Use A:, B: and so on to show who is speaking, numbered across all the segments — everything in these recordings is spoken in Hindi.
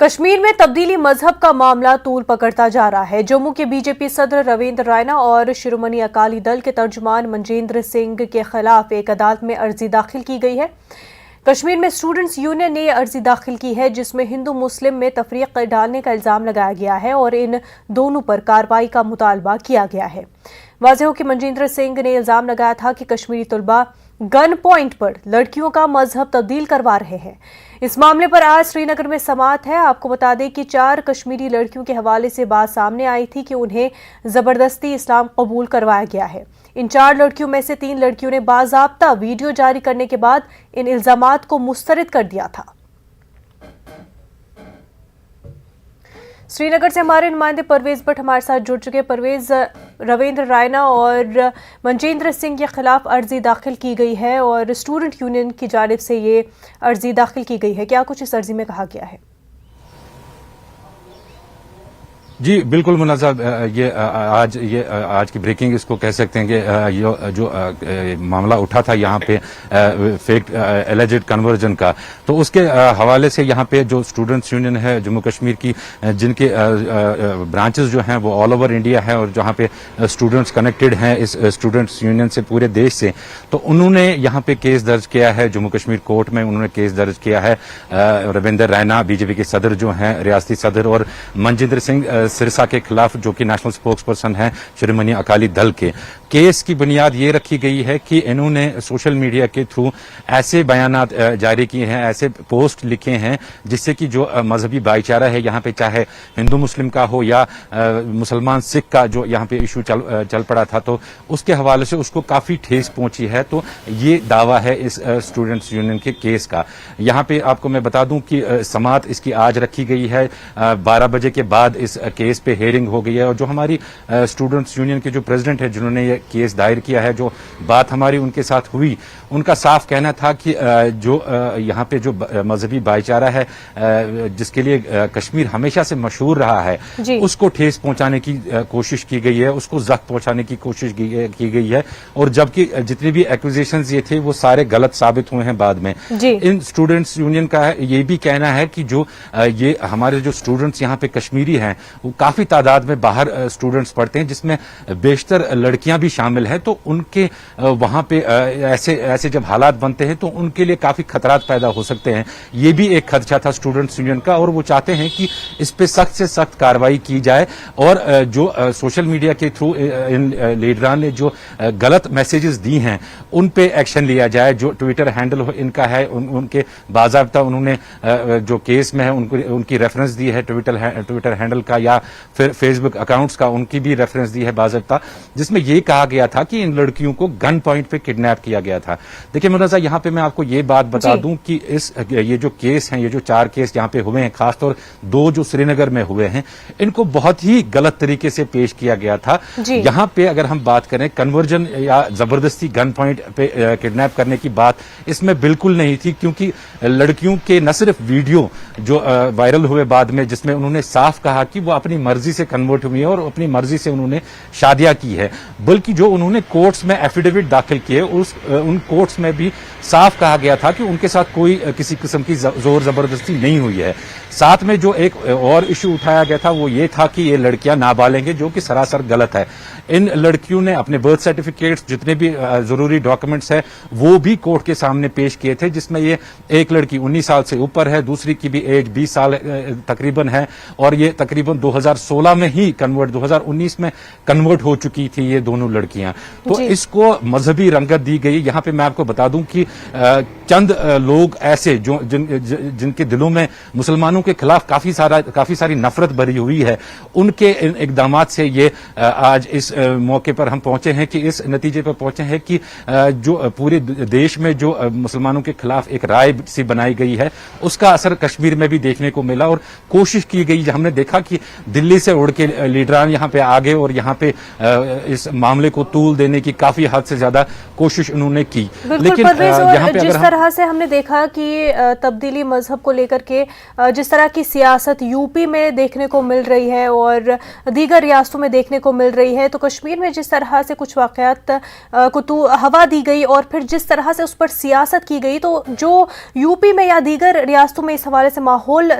A: कश्मीर में तब्दीली मजहब का मामला तूल पकड़ता जा रहा है। जम्मू के बीजेपी सदर रविंद्र रैना और शिरोमणि अकाली दल के तर्जुमान मनजिंदर सिंह के खिलाफ एक अदालत में अर्जी दाखिल की गई है। कश्मीर में स्टूडेंट्स यूनियन ने अर्जी दाखिल की है जिसमें हिंदू मुस्लिम में तफरीक डालने का इल्जाम लगाया गया है और इन दोनों पर कार्रवाई का मुतालबा किया गया है। वाज़ेह हो कि मनजिंदर सिंह ने इल्जाम लगाया था कि कश्मीरी तलबा गन पॉइंट पर लड़कियों का मजहब तब्दील करवा रहे हैं। इस मामले पर आज श्रीनगर में समाअत है। आपको बता दें कि 4 कश्मीरी लड़कियों के हवाले से बात सामने आई थी कि उन्हें जबरदस्ती इस्लाम कबूल करवाया गया है। इन 4 लड़कियों में से 3 लड़कियों ने बाज़ाब्ता वीडियो जारी करने के बाद इन इल्जामात को मुस्तरद कर दिया था। श्रीनगर से हमारे नुमाइंदे परवेज भट्ट हमारे साथ जुड़ चुके। परवेज, रविंद्र रैना और मनजिंदर सिंह के खिलाफ अर्जी दाखिल की गई है और स्टूडेंट यूनियन की जानिब से ये अर्जी दाखिल की गई है, क्या कुछ इस अर्जी में कहा गया है?
B: जी बिल्कुल मुनाज़ा, ये आज की ब्रेकिंग इसको कह सकते हैं कि ये जो मामला उठा था यहाँ पे फेक एलिजेड कन्वर्जन का, तो उसके हवाले से यहाँ पे जो स्टूडेंट्स यूनियन है जम्मू कश्मीर की, जिनके ब्रांचेस जो हैं वो ऑल ओवर इंडिया है और जहाँ पे स्टूडेंट्स कनेक्टेड हैं इस स्टूडेंट्स यूनियन से पूरे देश से, तो उन्होंने यहाँ पे केस दर्ज किया है जम्मू कश्मीर कोर्ट में। उन्होंने केस दर्ज किया है रविंद्र रैना बीजेपी के सदर जो हैं, रियासती सदर, और मनजिंदर सिंह सिरसा के खिलाफ जो कि नेशनल स्पोक्स पर्सन है शिरोमणि अकाली दल के। केस की बुनियाद ये रखी गई है कि इन्होंने सोशल मीडिया के थ्रू ऐसे बयानात जारी किए हैं, ऐसे पोस्ट लिखे हैं जिससे कि जो मजहबी भाईचारा है यहाँ पे, चाहे हिंदू मुस्लिम का हो या मुसलमान सिख का जो यहाँ पे इशू चल पड़ा था, तो उसके हवाले से उसको काफी ठेस पहुंची है। तो ये दावा है इस स्टूडेंट्स यूनियन के केस का। यहाँ पे आपको मैं बता दूं कि समाअत इसकी आज रखी गई है। 12 बजे के बाद इस केस पे हेयरिंग हो गई है और जो हमारी स्टूडेंट्स यूनियन के जो प्रेसिडेंट है जिन्होंने ये केस दायर किया है, जो बात हमारी उनके साथ हुई, उनका साफ कहना था कि जो यहाँ पे जो मजहबी भाईचारा है जिसके लिए कश्मीर हमेशा से मशहूर रहा है, उसको ठेस पहुंचाने की कोशिश की गई है, उसको जख्म पहुंचाने की कोशिश की गई है। और जबकि जितने भी एक्विजिशंस ये थे वो सारे गलत साबित हुए हैं बाद में। इन स्टूडेंट्स यूनियन का ये भी कहना है कि जो ये हमारे जो स्टूडेंट्स यहाँ पे कश्मीरी हैं वो काफी तादाद में बाहर स्टूडेंट्स पढ़ते हैं जिसमें बेशतर लड़कियां भी शामिल हैं, तो उनके वहां पे ऐसे जब हालात बनते हैं तो उनके लिए काफी खतरात पैदा हो सकते हैं। ये भी एक खदशा था स्टूडेंट्स यूनियन का और वो चाहते हैं कि इस पे सख्त से सख्त कार्रवाई की जाए और जो सोशल मीडिया के थ्रू इन लीडरान ने जो गलत मैसेजेस दी हैं उन पे एक्शन लिया जाए। जो ट्विटर हैंडल इनका है उनके बाज़ाब्ता उन्होंने जो केस में है उनकी रेफरेंस दी है ट्विटर हैंडल का या फिर फेसबुक अकाउंट्स का, उनकी भी रेफरेंस दी है बाज़ाब्ता, जिसमें यह कहा गया था कि इन लड़कियों को गन पॉइंट पे किडनैप किया गया था। देखिए मुनाज़ा, यहाँ पे मैं आपको ये बात बता दूं कि ये जो केस हैं, ये जो 4 केस यहाँ पे हुए हैं, खासतौर 2 जो श्रीनगर में हुए हैं, इनको बहुत ही गलत तरीके से पेश किया गया था। यहाँ पे अगर हम बात करें कन्वर्जन या जबरदस्ती गन पॉइंट पे किडनैप करने की बात इसमें बिल्कुल नहीं थी, क्योंकि लड़कियों के न सिर्फ वीडियो जो वायरल हुए बाद में जिसमें उन्होंने साफ कहा कि वो अपनी मर्जी से कन्वर्ट हुई है और अपनी मर्जी से उन्होंने शादियां की है, बल्कि जो उन्होंने कोर्ट्स में एफिडेविट दाखिल किए उन कोर्ट्स में भी साफ कहा गया था कि उनके साथ कोई किसी किस्म की जोर जबरदस्ती नहीं हुई है। साथ में जो एक और इशू उठाया गया था वो ये था कि ये लड़कियां नाबालिग हैं, जो कि सरासर गलत है। इन लड़कियों ने अपने बर्थ सर्टिफिकेट्स, जितने भी जरूरी डॉक्यूमेंट्स है, वो भी कोर्ट के सामने पेश किए थे, जिसमें ये एक लड़की 19 साल से ऊपर है, दूसरी की भी एज 20 साल तकरीबन है और ये तकरीबन 2016 में ही 2019 में कन्वर्ट हो चुकी थी ये दोनों लड़कियां। तो इसको मजहबी रंगत दी गई। यहाँ पे मैं आपको बता दूं कि चंद लोग ऐसे जो जिनके दिलों में मुसलमानों के खिलाफ काफी सारी नफरत भरी हुई है, उनके इकदामात से ये आज इस मौके पर हम पहुंचे हैं कि इस नतीजे पर पहुंचे हैं कि जो पूरे देश में जो मुसलमानों के खिलाफ एक राय सी बनाई गई है उसका असर कश्मीर में भी देखने को मिला और कोशिश की गई। हमने देखा कि दिल्ली से उड़ के लीडरान यहाँ पे आ गए और यहाँ पे इस मामले को तूल देने की काफी हद से ज्यादा कोशिश उन्होंने की। लेकिन यहाँ पे जिस
A: तरह से हमने देखा कि तब्दीली मजहब को लेकर के जिस तरह की सियासत यूपी में देखने को मिल रही है और दीगर रियासतों में देखने को मिल रही है, तो कश्मीर में जिस तरह से कुछ वाक़यात को हवा दी गई और फिर जिस तरह से उस पर सियासत की गई, तो जो यूपी में या दीगर रियासतों में इस हवाले से माहौल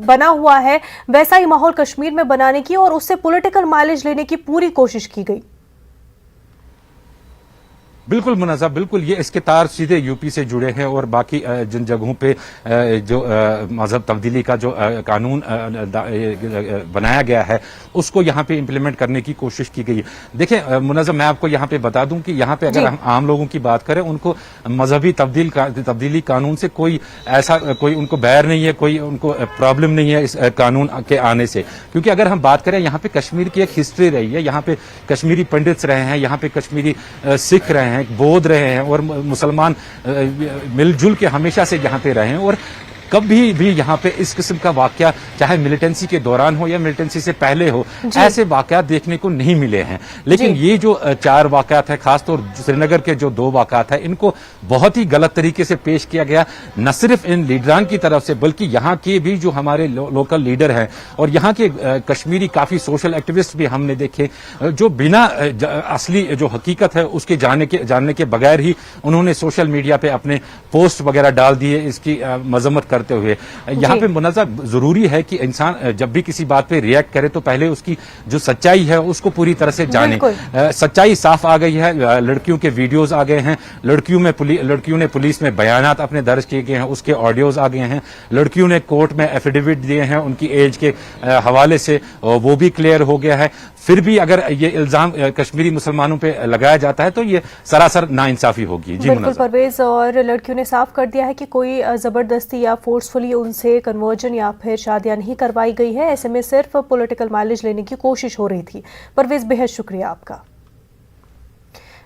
A: बना हुआ है, वैसा ही माहौल कश्मीर में बनाने की और उससे पॉलिटिकल माइलेज लेने की पूरी कोशिश की गई।
B: बिल्कुल मुनाज़ा, बिल्कुल ये इसके तार सीधे यूपी से जुड़े हैं और बाकी जिन जगहों पे जो मजहब तब्दीली का जो कानून बनाया गया है उसको यहाँ पे इम्प्लीमेंट करने की कोशिश की गई है। देखिए मुनाज़ा, मैं आपको यहाँ पे बता दूं कि यहाँ पे अगर हम आम लोगों की बात करें, उनको मजहबी तब्दीली कानून से कोई ऐसा कोई उनको बैर नहीं है, कोई उनको प्रॉब्लम नहीं है इस कानून के आने से, क्योंकि अगर हम बात करें यहाँ पे कश्मीर की एक हिस्ट्री रही है, यहाँ पे कश्मीरी पंडित्स रहे हैं, यहाँ पे कश्मीरी सिख रहे हैं, बौद्ध रहे हैं और मुसलमान मिलजुल के हमेशा से यहाँ पे रहे हैं और कभी भी यहाँ पे इस किस्म का वाकया चाहे मिलिटेंसी के दौरान हो या मिलिटेंसी से पहले हो, ऐसे वाकयात देखने को नहीं मिले हैं। लेकिन ये जो 4 वाकयात है, खासतौर श्रीनगर के जो 2 वाकयात है, इनको बहुत ही गलत तरीके से पेश किया गया, न सिर्फ इन लीडरान की तरफ से बल्कि यहाँ के भी जो हमारे लोकल लीडर हैं और यहाँ के कश्मीरी काफी सोशल एक्टिविस्ट भी हमने देखे, जो बिना असली जो हकीकत है उसके जानने के बगैर ही उन्होंने सोशल मीडिया पे अपने पोस्ट वगैरह डाल दिए इसकी मजम्मत करते हुए। यहाँ पे मुनाज़ा जरूरी है कि इंसान जब भी किसी बात पे रिएक्ट करे तो पहले उसकी जो सच्चाई है उसको पूरी तरह से जाने। सच्चाई साफ आ गई है, लड़कियों के वीडियोस आ गए हैं, लड़कियों ने पुलिस में बयानात अपने दर्ज किए गए हैं, उसके ऑडियोज आ गए हैं, लड़कियों ने कोर्ट में एफिडेविट दिए हैं उनकी एज के हवाले से, वो भी क्लियर हो गया है। फिर भी अगर ये इल्जाम कश्मीरी मुसलमानों पे लगाया जाता है तो ये सरासर नाइंसाफी होगी। जी
A: बिल्कुल परवेज, और लड़कियों ने साफ कर दिया है कि कोई जबरदस्ती या फोर्सफुली उनसे कन्वर्जन या फिर शादियां नहीं करवाई गई है, ऐसे में सिर्फ पॉलिटिकल माइलेज लेने की कोशिश हो रही थी। परवेज, बेहद शुक्रिया आपका।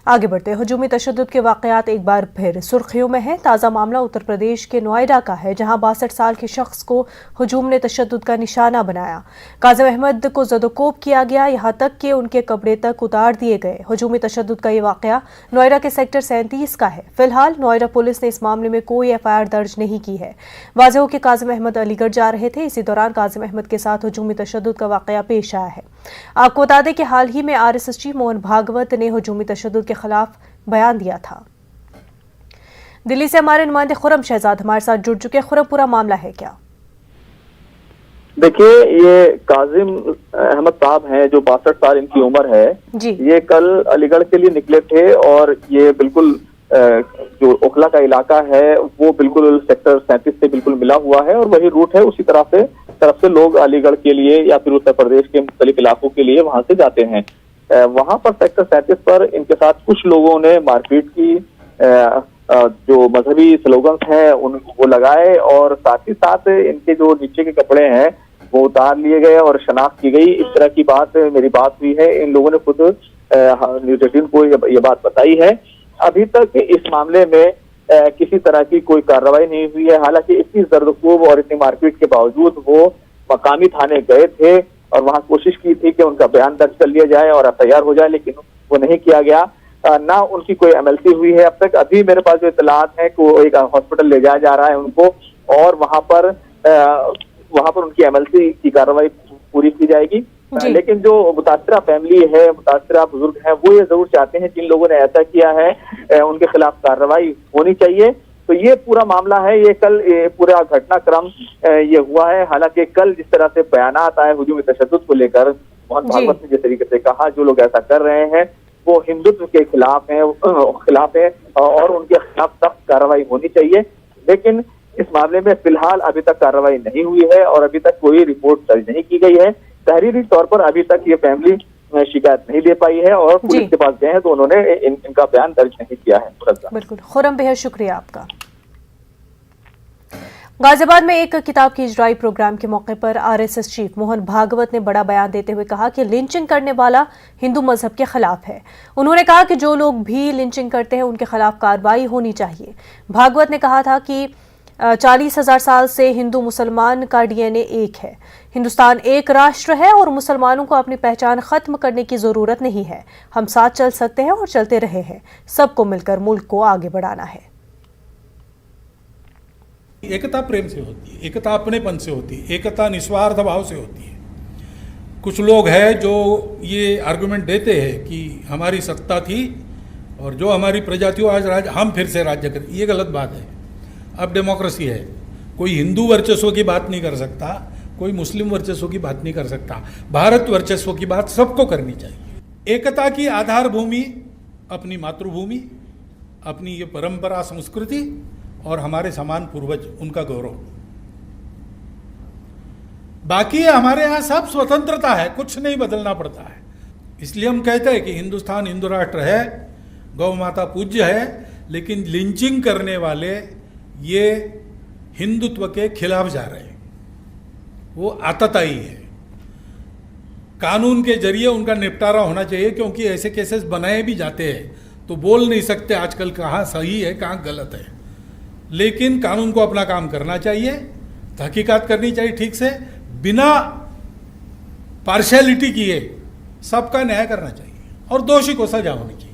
A: आगे बढ़ते, हुजूमी तशद्दुद के वाकयात एक बार फिर सुर्खियों में है। ताज़ा मामला उत्तर प्रदेश के नोएडा का है, जहां 62 साल के शख्स को हुजूम ने तशद्दुद का निशाना बनाया। काज़िम अहमद को ज़दोकोब किया गया, यहाँ तक कि उनके कपड़े तक उतार दिए गए। हुजूमी तशद्दुद का ये वाकया नोएडा के सेक्टर 37 का है। फिलहाल नोएडा पुलिस ने इस मामले में कोई FIR दर्ज नहीं की है। वाज़ेह हो कि काज़िम अहमद अलीगढ़ जा रहे थे, इसी दौरान काज़िम अहमद के साथ हुजूमी तशद्दुद का वाकया पेश आया है। आपको बता दें कि हाल ही में RSS चीफ मोहन भागवत ने हुजूमी तशद्दुद के खिलाफ बयान दिया था। दिल्ली से हमारे नुमाइंदे खुरम शहजाद हमारे साथ जुड़ चुके हैं। खुरम, पूरा मामला है क्या?
C: देखिए, ये काजिम अहमद साहब हैं जो 62 साल इनकी उम्र है जी। ये कल अलीगढ़ के लिए निकले थे और ये बिल्कुल जो ओखला का इलाका है वो बिल्कुल सेक्टर 37 से बिल्कुल मिला हुआ है और वही रूट है। उसी तरफ से लोग अलीगढ़ के लिए या फिर उत्तर प्रदेश के मुख्तलिफ इलाकों के लिए वहां से जाते हैं। वहां पर सेक्टर 37 पर इनके साथ कुछ लोगों ने मारपीट की, जो मजहबी स्लोगन्स हैं वो लगाए और साथ ही साथ इनके जो नीचे के कपड़े हैं वो उतार लिए गए और शनाख्त की गई। इस तरह की मेरी बात हुई है। इन लोगों ने खुद न्यूज़ 18 को ये बात बताई है। अभी तक इस मामले में किसी तरह की कोई कार्रवाई नहीं हुई है। हालांकि इतनी जर्दकोब और इतनी मारपीट के बावजूद वो मकामी थाने गए थे और वहां कोशिश की थी कि उनका बयान दर्ज कर लिया जाए और FIR हो जाए, लेकिन वो नहीं किया गया। ना उनकी कोई MLC हुई है अब तक। अभी मेरे पास जो इत्तलात है कि एक हॉस्पिटल ले जाया जा रहा है उनको और वहां पर उनकी MLC की कार्रवाई पूरी की जाएगी। लेकिन जो मुतासरा फैमिली है, मुतासरा बुजुर्ग है, वो ये जरूर चाहते हैं जिन लोगों ने ऐसा किया है उनके खिलाफ कार्रवाई होनी चाहिए। तो ये पूरा मामला है। ये कल पूरा घटनाक्रम ये हुआ है। हालांकि कल जिस तरह से बयानात आए हुजूमी तशद्दुद को लेकर, मोहन भागवत ने जिस तरीके से कहा जो लोग ऐसा कर रहे हैं वो हिंदुत्व के खिलाफ है और उनके खिलाफ सख्त कार्रवाई होनी चाहिए। लेकिन इस मामले में फिलहाल अभी तक कार्रवाई नहीं हुई है और अभी तक कोई रिपोर्ट दर्ज नहीं की गई है। तहरीरी तौर पर अभी तक ये फैमिली शिकायत नहीं दे पाई है और पुलिस के पास गए हैं तो उन्होंने इनका बयान दर्ज नहीं किया है।
A: बिल्कुल खुरम, बेहद शुक्रिया आपका। गाजियाबाद में एक किताब की इजराई प्रोग्राम के मौके पर RSS चीफ मोहन भागवत ने बड़ा बयान देते हुए कहा कि लिंचिंग करने वाला हिंदू मजहब के खिलाफ है। उन्होंने कहा कि जो लोग भी लिंचिंग करते हैं उनके खिलाफ कार्रवाई होनी चाहिए। भागवत ने कहा था कि 40,000 साल से हिंदू मुसलमान का DNA एक है। हिंदुस्तान एक राष्ट्र है और मुसलमानों को अपनी पहचान खत्म करने की जरूरत नहीं है। हम साथ चल सकते हैं और चलते रहे हैं। सबको मिलकर मुल्क को आगे बढ़ाना है।
D: एकता प्रेम से होती है, एकता अपनेपन से होती है, एकता निस्वार्थ भाव से होती है। कुछ लोग हैं जो ये आर्गुमेंट देते हैं कि हमारी सत्ता थी और जो हमारी प्रजा थी आज हम फिर से राज्य करें, ये गलत बात है। अब डेमोक्रेसी है, कोई हिंदू वर्चस्व की बात नहीं कर सकता, कोई मुस्लिम वर्चस्व की बात नहीं कर सकता, भारत वर्चस्व की बात सबको करनी चाहिए। एकता की आधार भूमि अपनी मातृभूमि, अपनी ये परंपरा संस्कृति और हमारे समान पूर्वज, उनका गौरव। बाकी हमारे यहाँ सब स्वतंत्रता है, कुछ नहीं बदलना पड़ता है। इसलिए हम कहते हैं कि हिंदुस्तान हिंदू राष्ट्र है, गौ माता पूज्य है, लेकिन लिंचिंग करने वाले ये हिंदुत्व के खिलाफ जा रहे हैं, वो आतताई है। कानून के जरिए उनका निपटारा होना चाहिए, क्योंकि ऐसे केसेस बनाए भी जाते हैं तो बोल नहीं सकते आजकल कहाँ सही है कहाँ गलत है। लेकिन कानून को अपना काम करना चाहिए, तहकीकात करनी चाहिए ठीक से, बिना पार्शियलिटी किए सबका न्याय करना चाहिए और दोषी को सजा होनी चाहिए।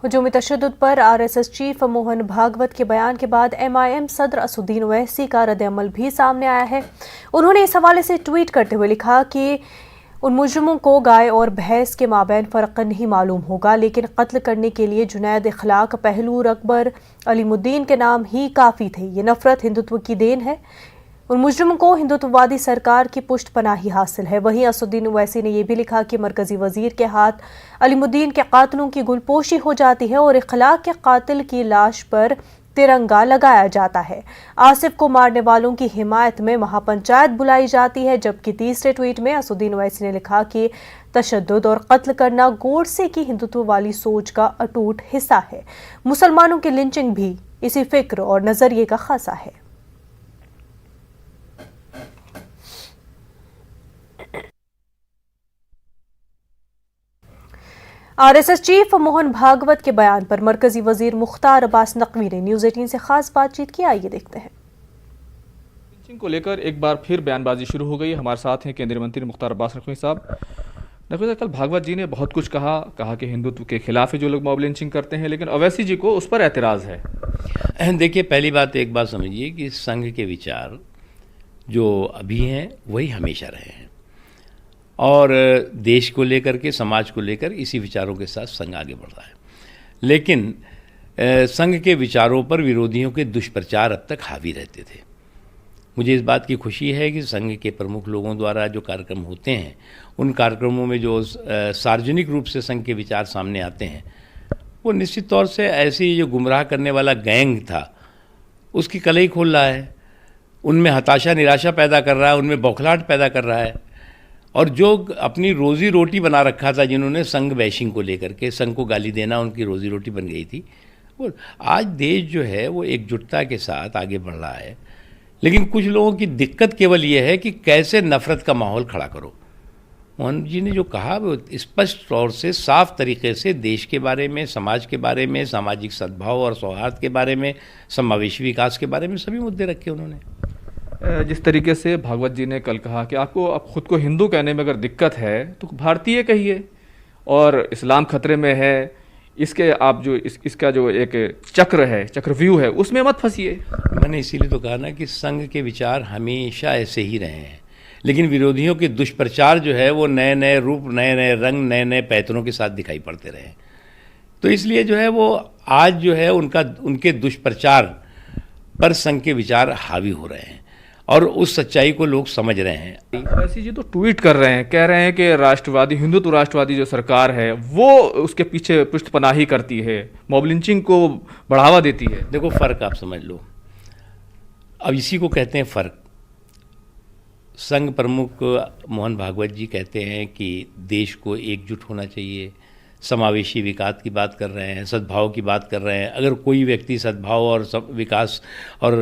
A: हुजूमी तशद्दुद पर आरएसएस चीफ मोहन भागवत के बयान के बाद एमआईएम सदर असदुद्दीन ओवैसी का रद्द-ए-अमल भी सामने आया है। उन्होंने इस हवाले से ट्वीट करते हुए लिखा कि उन मुजरिमों को गाय और भैंस के माबैन फ़र्क नहीं मालूम होगा, लेकिन कत्ल करने के लिए जुनैद इखलाक, पहलूर अकबर, अलीमुद्दीन के नाम ही काफ़ी थे। ये नफरत हिंदुत्व की देन है। उन मुजरिमों को हिंदुत्ववादी सरकार की पुष्ट पनाही हासिल है। वहीं असदुद्दीन ओवैसी ने यह भी लिखा कि मरकजी वजीर के हाथ अलीमुद्दीन के कातिलों की गुलपोशी हो जाती है और इखलाक के कातिल की लाश पर तिरंगा लगाया जाता है। आसिफ को मारने वालों की हिमायत में महापंचायत बुलाई जाती है। जबकि तीसरे ट्वीट में असदुद्दीन ओवैसी ने लिखा कि तशद्दुद और कत्ल करना गोडसे की हिंदुत्व वाली सोच का अटूट हिस्सा है। मुसलमानों की लिंचिंग भी इसी फिक्र और नजरिए का खासा है। आरएसएस चीफ मोहन भागवत के बयान पर मरकजी वजीर मुख्तार अब्बास नकवी ने न्यूज़ 18 से खास बातचीत की। आइए देखते हैं।
E: लिंचिंग को लेकर एक बार फिर बयानबाजी शुरू हो गई। हमारे साथ हैं केंद्रीय मंत्री मुख्तार अब्बास नकवी साहब। नकवी साहब, कल भागवत जी ने बहुत कुछ कहा कि हिंदुत्व के खिलाफ है जो लोग मॉब लिंचिंग करते हैं, लेकिन ओवैसी जी को उस पर एतराज़ है।
F: देखिए, पहली बात एक बात समझिए कि संघ के विचार जो अभी हैं वही हमेशा रहे हैं और देश को लेकर के, समाज को लेकर इसी विचारों के साथ संघ आगे बढ़ रहा है। लेकिन संघ के विचारों पर विरोधियों के दुष्प्रचार अब तक हावी रहते थे। मुझे इस बात की खुशी है कि संघ के प्रमुख लोगों द्वारा जो कार्यक्रम होते हैं, उन कार्यक्रमों में जो सार्वजनिक रूप से संघ के विचार सामने आते हैं, वो निश्चित तौर से ऐसी जो गुमराह करने वाला गैंग था उसकी कलई खोल रहा है, उनमें हताशा निराशा पैदा कर रहा है, उनमें बौखलाहट पैदा कर रहा है। और जो अपनी रोज़ी रोटी बना रखा था, जिन्होंने संघ बैशिंग को लेकर के, संघ को गाली देना उनकी रोज़ी रोटी बन गई थी, वो आज देश जो है वो एकजुटता के साथ आगे बढ़ रहा है। लेकिन कुछ लोगों की दिक्कत केवल ये है कि कैसे नफ़रत का माहौल खड़ा करो। मोहन जी ने जो कहा वो स्पष्ट तौर से, साफ तरीके से देश के बारे में, समाज के बारे में, सामाजिक सद्भाव और सौहार्द के बारे में, समावेशी विकास के बारे में सभी मुद्दे रखे उन्होंने।
E: जिस तरीके से भागवत जी ने कल कहा कि आपको अब खुद को हिंदू कहने में अगर दिक्कत है तो भारतीय कहिए, और इस्लाम खतरे में है, इसके आप जो इसका जो एक चक्रव्यूह है उसमें मत फंसिए।
F: मैंने इसीलिए तो कहा ना कि संघ के विचार हमेशा ऐसे ही रहे हैं, लेकिन विरोधियों के दुष्प्रचार जो है वो नए नए रूप, नए नए रंग, नए नए पैतरों के साथ दिखाई पड़ते रहे। तो इसलिए जो है वो आज जो है उनके दुष्प्रचार पर संघ के विचार हावी हो रहे हैं और उस सच्चाई को लोग समझ रहे हैं।
E: ओवैसी जी तो ट्वीट कर रहे हैं, कह रहे हैं कि राष्ट्रवादी, हिंदुत्व राष्ट्रवादी जो सरकार है वो उसके पीछे पृष्ठपनाही करती है, मॉब लिंचिंग को बढ़ावा देती है।
F: देखो, फ़र्क आप समझ लो। अब इसी को कहते हैं फ़र्क। संघ प्रमुख मोहन भागवत जी कहते हैं कि देश को एकजुट होना चाहिए, समावेशी विकास की बात कर रहे हैं, सद्भाव की बात कर रहे हैं। अगर कोई व्यक्ति सद्भाव और विकास और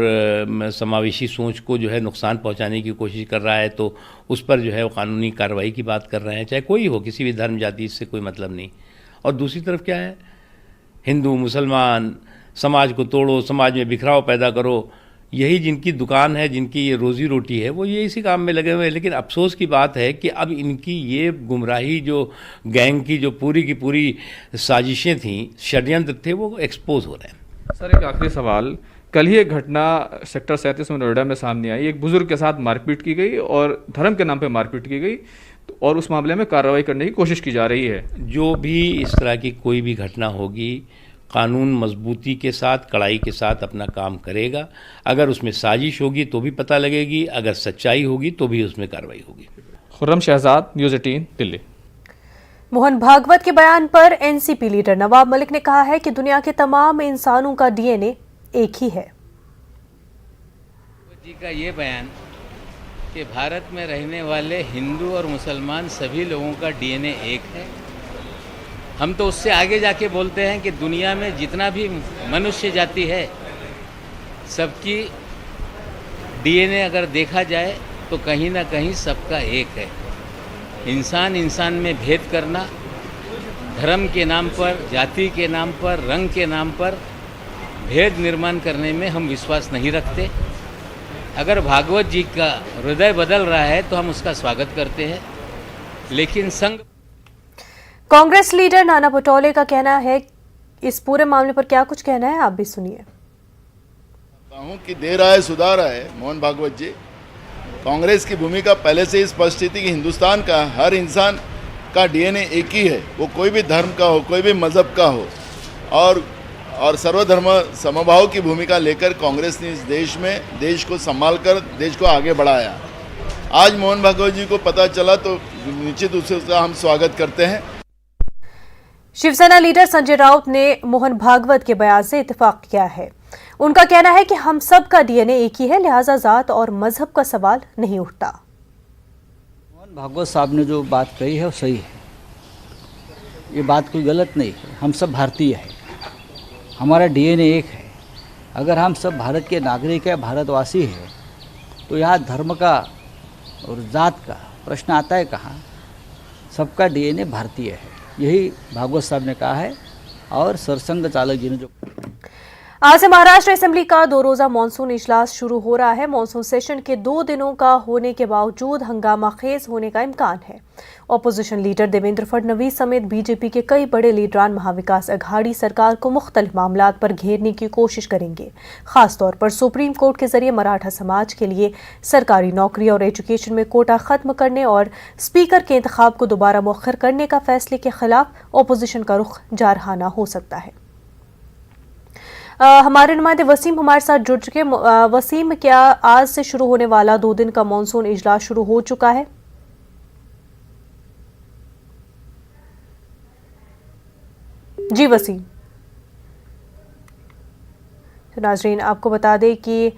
F: समावेशी सोच को जो है नुकसान पहुंचाने की कोशिश कर रहा है तो उस पर जो है वो कानूनी कार्रवाई की बात कर रहे हैं, चाहे कोई हो, किसी भी धर्म जाति, इससे कोई मतलब नहीं। और दूसरी तरफ क्या है, हिंदू मुसलमान, समाज को तोड़ो, समाज में बिखराव पैदा करो, यही जिनकी दुकान है, जिनकी ये रोज़ी रोटी है, वो ये इसी काम में लगे हुए हैं। लेकिन अफसोस की बात है कि अब इनकी ये गुमराही, जो गैंग की जो पूरी की पूरी साजिशें थीं, षड्यंत्र थे, वो एक्सपोज हो रहे हैं।
E: सर, एक आखिरी सवाल कल ही एक घटना सेक्टर 37 में नोएडा में सामने आई। एक बुजुर्ग के साथ मारपीट की गई और धर्म के नाम पे मारपीट की गई, और उस मामले में कार्रवाई करने की कोशिश की जा रही है।
F: जो भी इस तरह की कोई भी घटना होगी, कानून मजबूती के साथ, कड़ाई के साथ अपना काम करेगा। अगर उसमें साजिश होगी तो भी पता लगेगी, अगर सच्चाई होगी तो भी उसमें कार्रवाई होगी।
E: खुर्रम शहजाद, न्यूज़ 18, दिल्ली।
A: मोहन भागवत के बयान पर एनसीपी लीडर नवाब मलिक ने कहा है कि दुनिया के तमाम इंसानों का डीएनए एक ही है।
G: जी का ये बयान कि भारत में रहने वाले हिंदू और मुसलमान सभी लोगों का डीएनए एक है, हम तो उससे आगे जाके बोलते हैं कि दुनिया में जितना भी मनुष्य जाति है सबकी डीएनए अगर देखा जाए तो कहीं ना कहीं सबका एक है। इंसान इंसान में भेद करना, धर्म के नाम पर, जाति के नाम पर, रंग के नाम पर भेद निर्माण करने में हम विश्वास नहीं रखते। अगर भागवत जी का हृदय बदल रहा है तो हम उसका स्वागत करते हैं, लेकिन संघ।
A: कांग्रेस लीडर नाना पटोले का कहना है, इस पूरे मामले पर क्या कुछ कहना है, आप भी सुनिए।
H: कि देर आए सुधार आए। मोहन भागवत जी, कांग्रेस की भूमिका पहले से ही स्पष्ट थी कि हिंदुस्तान का हर इंसान का डीएनए एक ही है, वो कोई भी धर्म का हो, कोई भी मजहब का हो, और सर्वधर्म समभाव की भूमिका लेकर कांग्रेस ने इस देश में देश को संभाल कर देश को आगे बढ़ाया। आज मोहन भागवत जी को पता चला तो निश्चित रूप से उसका हम स्वागत करते हैं।
A: शिवसेना लीडर संजय राउत ने मोहन भागवत के बयान से इत्तेफाक किया है। उनका कहना है कि हम सब का डीएनए एक ही है, लिहाजा जात और मजहब का सवाल नहीं उठता।
I: मोहन भागवत साहब ने जो बात कही है वो सही है, ये बात कोई गलत नहीं है। हम सब भारतीय हैं, हमारा डीएनए एक है। अगर हम सब भारत के नागरिक हैं, भारतवासी हैं, तो यहाँ धर्म का और जात का प्रश्न आता है कहाँ? सबका डीएनए भारतीय है, यही भागवत साहब ने कहा है। और सरसंघ चालक जी ने जो
A: आज से महाराष्ट्र असेंबली का 2 रोजा मानसून इजलास शुरू हो रहा है। मानसून सेशन के 2 दिनों का होने के बावजूद हंगामा खेज होने का इम्कान है। ऑपोजिशन लीडर देवेंद्र फडणवीस समेत बीजेपी के कई बड़े लीडरान महाविकास अघाड़ी सरकार को मुख्तलिफ मामलात पर घेरने की कोशिश करेंगे। खासतौर पर सुप्रीम कोर्ट के जरिए मराठा समाज के लिए सरकारी नौकरी और एजुकेशन में कोटा खत्म करने और स्पीकर के इंतखाब को दोबारा मुअख्खर करने का फैसले के खिलाफ ऑपोजिशन का रुख जारहाना हो सकता है। हमारे नुमाइंदे वसीम हमारे साथ जुड़ चुके। वसीम, क्या आज से शुरू होने वाला 2 दिन का मानसून इजलास शुरू हो चुका है? जी वसीम। तो नाजरीन, आपको बता दें कि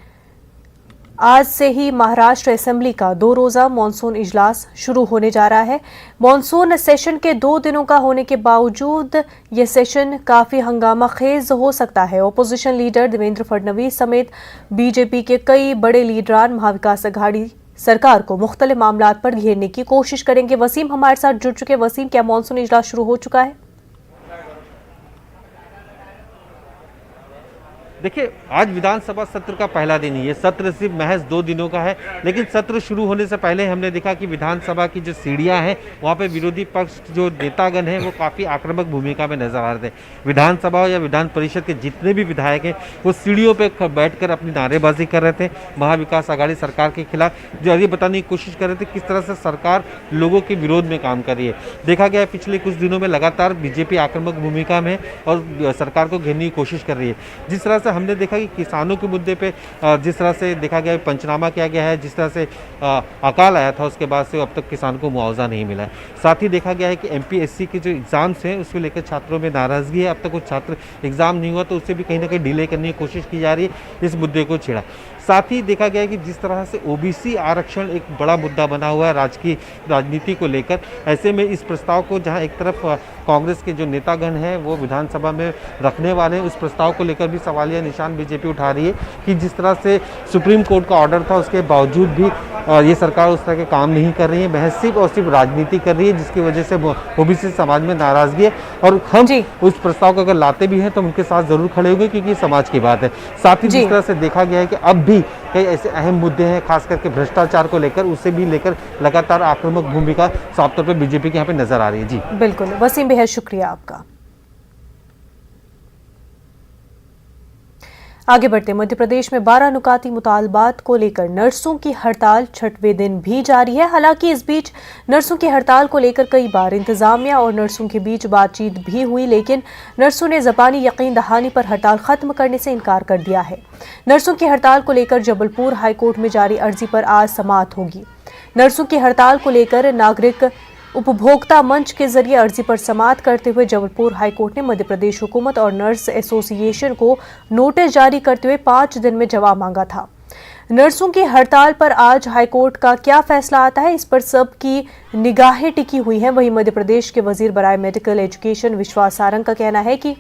A: आज से ही महाराष्ट्र असेंबली का 2 रोजा मानसून इजलास शुरू होने जा रहा है। मानसून सेशन के 2 दिनों का होने के बावजूद यह सेशन काफी हंगामा खेज हो सकता है। ऑपोजिशन लीडर देवेंद्र फडणवीस समेत बीजेपी के कई बड़े लीडरान महाविकास अघाड़ी सरकार को मुख्तलिफ मामलात पर घेरने की कोशिश करेंगे। वसीम हमारे साथ जुड़ चुके। वसीम, क्या मानसून इजलास शुरू हो चुका है?
J: देखिए, आज विधानसभा सत्र का पहला दिन ही है। सत्र सिर्फ महज 2 दिनों का है, लेकिन सत्र शुरू होने से पहले हमने देखा कि विधानसभा की जो सीढ़ियां हैं वहाँ पे विरोधी पक्ष जो नेतागण हैं वो काफ़ी आक्रामक भूमिका में नजर आ रहे थे। विधानसभा या विधान परिषद के जितने भी विधायक हैं वो सीढ़ियों पर बैठकर अपनी नारेबाजी कर रहे थे महाविकास आघाड़ी सरकार के खिलाफ, जो ये बताने की कोशिश कर रहे थे किस तरह से सरकार लोगों के विरोध में काम कर रही है। देखा गया पिछले कुछ दिनों में लगातार बीजेपी आक्रामक भूमिका में और सरकार को घेरने की कोशिश कर रही है। जिस तरह से हमने देखा कि किसानों के मुद्दे पे जिस तरह से देखा गया पंचनामा किया गया है, जिस तरह से अकाल आया था उसके बाद से अब तक किसान को मुआवजा नहीं मिला है। साथ ही देखा गया है कि एमपीएससी के जो एग्ज़ाम्स हैं उसको लेकर छात्रों में नाराज़गी है। अब तक कुछ छात्र एग्ज़ाम नहीं हुआ तो उससे भी कहीं ना कहीं डिले करने की कोशिश की जा रही है। इस मुद्दे को छेड़ा। साथ ही देखा गया है कि जिस तरह से ओबीसी आरक्षण एक बड़ा मुद्दा बना हुआ है राजनीति को लेकर, ऐसे में इस प्रस्ताव को जहां एक तरफ कांग्रेस के जो नेतागण हैं वो विधानसभा में रखने वाले हैं, उस प्रस्ताव को लेकर भी सवालिया निशान बीजेपी उठा रही है कि जिस तरह से सुप्रीम कोर्ट का ऑर्डर था उसके बावजूद भी ये सरकार उस तरह के काम नहीं कर रही है, महज सिर्फ और सिर्फ राजनीति कर रही है, जिसकी वजह से ओबीसी समाज में नाराजगी है। और हम उस प्रस्ताव को अगर लाते भी हैं तो उनके साथ जरूर खड़े होंगे क्योंकि समाज की बात है। साथ ही जिस तरह से देखा गया है कि अब भी कई ऐसे अहम मुद्दे हैं खास करके भ्रष्टाचार को लेकर, उसे भी लेकर लगातार आक्रामक भूमिका साफ तौर पर बीजेपी के यहाँ पे नजर आ रही है। जी
A: बिल्कुल वसीम, बेहद शुक्रिया आपका। आगे बढ़ते मध्य प्रदेश में 12 नुकाती मुतालबात को लेकर नर्सों की हड़ताल 6वें दिन भी जारी है। हालांकि इस बीच नर्सों की हड़ताल को लेकर कई बार इंतजामिया और नर्सों के बीच बातचीत भी हुई, लेकिन नर्सों ने ज़बानी यकीन दहानी पर हड़ताल खत्म करने से इनकार कर दिया है। नर्सों की हड़ताल को लेकर जबलपुर हाईकोर्ट में जारी अर्जी पर आज समाअत होगी। नर्सों की हड़ताल को लेकर नागरिक उपभोक्ता मंच के जरिए अर्जी पर समाअत करते हुए जबलपुर हाईकोर्ट ने मध्य प्रदेश हुकूमत और नर्स एसोसिएशन को नोटिस जारी करते हुए 5 दिन में जवाब मांगा था। नर्सों की हड़ताल पर आज हाईकोर्ट का क्या फैसला आता है, इस पर सबकी निगाहें टिकी हुई हैं। वहीं मध्य प्रदेश के वजीर बराए मेडिकल एजुकेशन विश्वास सारंग का कहना है कि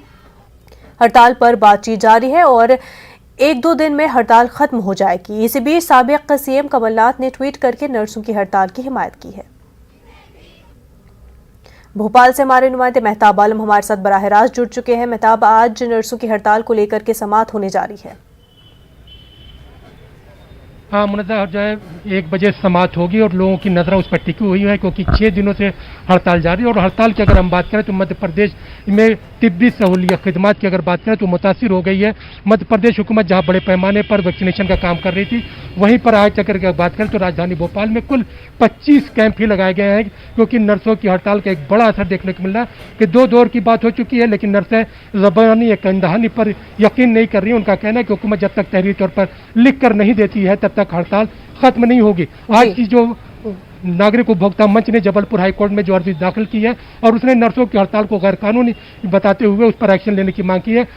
A: हड़ताल पर बातचीत जारी है और 1-2 दिन में हड़ताल खत्म हो जाएगी। इसी बीच साबिक सीएम कमलनाथ ने ट्वीट करके नर्सों की हड़ताल की हिमायत की है। भोपाल से हमारे नुमाइंदे मेहताब आलम हमारे साथ बराह रास्त जुड़ चुके हैं। मेहताब, आज नर्सों की हड़ताल को लेकर के समाअत होने जा रही है।
K: हाँ मुनज़्ज़ा, जो है 1 बजे समाअत होगी और लोगों की नज़र उस पर टिकी हुई है क्योंकि 6 दिनों से हड़ताल जारी है। और हड़ताल की अगर हम बात करें तो मध्य प्रदेश में तिब्बी सहूलियत खिदमात की अगर बात करें तो मुतासिर हो गई है। मध्य प्रदेश हुकूमत जहाँ बड़े पैमाने पर वैक्सीनेशन का काम कर रही थी, वहीं पर आज अगर बात करें तो राजधानी भोपाल में कुल 25 कैंप ही लगाए गए हैं क्योंकि नर्सों की हड़ताल का एक बड़ा असर देखने को मिल रहा है कि 2 दौर की बात हो चुकी है, लेकिन नर्सें ज़बानी यकीन पर यकीन नहीं कर रही। उनका कहना है कि हुकूमत जब तक तहरीरी तौर पर लिख कर नहीं देती है तब तक हड़ताल खत्म नहीं होगी। आज की जो नागरिक उपभोक्ता मंच ने जबलपुर हाईकोर्ट में जो अर्जी दाखिल की है और उसने नर्सों की हड़ताल को गैर कानूनी बताते हुए उस पर एक्शन लेने की मांग की है।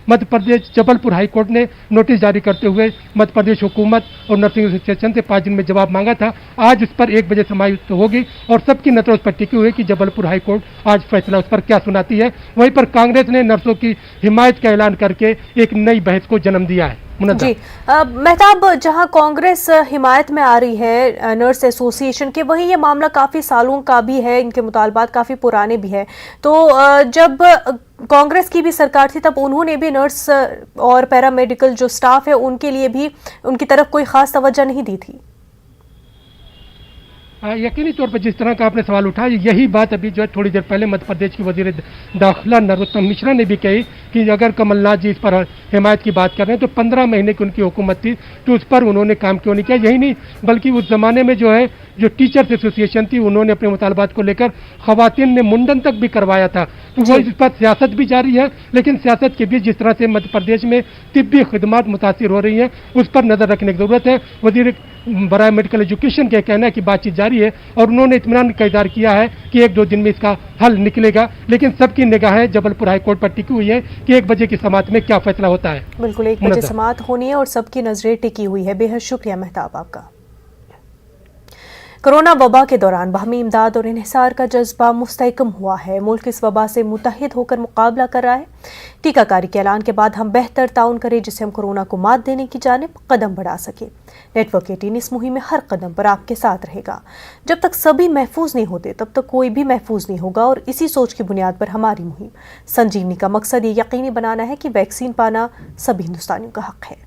K: मध्य प्रदेश जबलपुर हाईकोर्ट ने नोटिस जारी करते हुए मध्य प्रदेश हुकूमत और नर्सिंग एसोसिएशन से 5 दिन में जवाब मांगा था। आज इस पर 1 बजे समाप्त होगी और सबकी नजर उस पर टिकी हुई है कि जबलपुर हाईकोर्ट आज फैसला उस पर क्या सुनाती है। वहीं पर कांग्रेस ने नर्सों की हिमायत का ऐलान करके एक नई बहस को जन्म दिया है।
A: जी मेहताब, जहां कांग्रेस हिमायत में आ रही है नर्स एसोसिएशन के, वहीं ये मामला काफी सालों का भी है, इनके मुतालबात काफी पुराने भी हैं। तो जब कांग्रेस की भी सरकार थी तब उन्होंने भी नर्स और पैरामेडिकल जो स्टाफ है उनके लिए भी उनकी तरफ कोई खास तवज्जो नहीं दी थी।
K: यकीनी तौर पर जिस तरह का आपने सवाल उठाया, यही बात अभी जो है थोड़ी देर पहले मध्य प्रदेश के वजीर दाखिला नरोत्तम मिश्रा ने भी कही कि अगर कमलनाथ जी इस पर हिमायत की बात कर रहे हैं तो 15 महीने की उनकी हुकूमत थी तो उस पर उन्होंने काम क्यों नहीं किया। यही नहीं बल्कि उस जमाने में जो है जो टीचर्स एसोसिएशन थी उन्होंने अपने मुतालबात को लेकर खवातीन ने मुंडन तक भी करवाया था। तो वो इस पर सियासत भी जारी है, लेकिन सियासत के बीच जिस तरह से मध्य प्रदेश में तिब्बी खिदमात मुतासिर हो रही है उस पर नजर रखने की जरूरत है। वजीर बराए मेडिकल एजुकेशन का कहना है कि बातचीत जारी है और उन्होंने इत्मीनान का इज़हार किया है कि 1-2 दिन में इसका हल निकलेगा, लेकिन सबकी निगाहें जबलपुर हाईकोर्ट पर टिकी हुई है कि 1 बजे की समाअत में क्या फैसला होता है।
A: बिल्कुल 1 बजे समाअत होनी है और सबकी नजरें टिकी हुई है। बेहद शुक्रिया मेहताब आपका। कोरोना वबा के दौरान बाहमी इमदाद और इन्हिसार का जज्बा मुस्तहकम हुआ है। मुल्क इस वबा से मुत्तहिद होकर मुकाबला कर रहा है। टीकाकारी के ऐलान के बाद हम बेहतर ताउन करें जिससे हम कोरोना को मात देने की जानिब कदम बढ़ा सके। नेटवर्क 18 इस मुहिम में हर कदम पर आपके साथ रहेगा। जब तक सभी महफूज नहीं होते तब तक कोई भी महफूज नहीं होगा और इसी सोच की बुनियाद पर हमारी मुहिम संजीवनी का मकसद ये यकीनी बनाना है कि वैक्सीन पाना सभी हिंदुस्तानियों का हक है।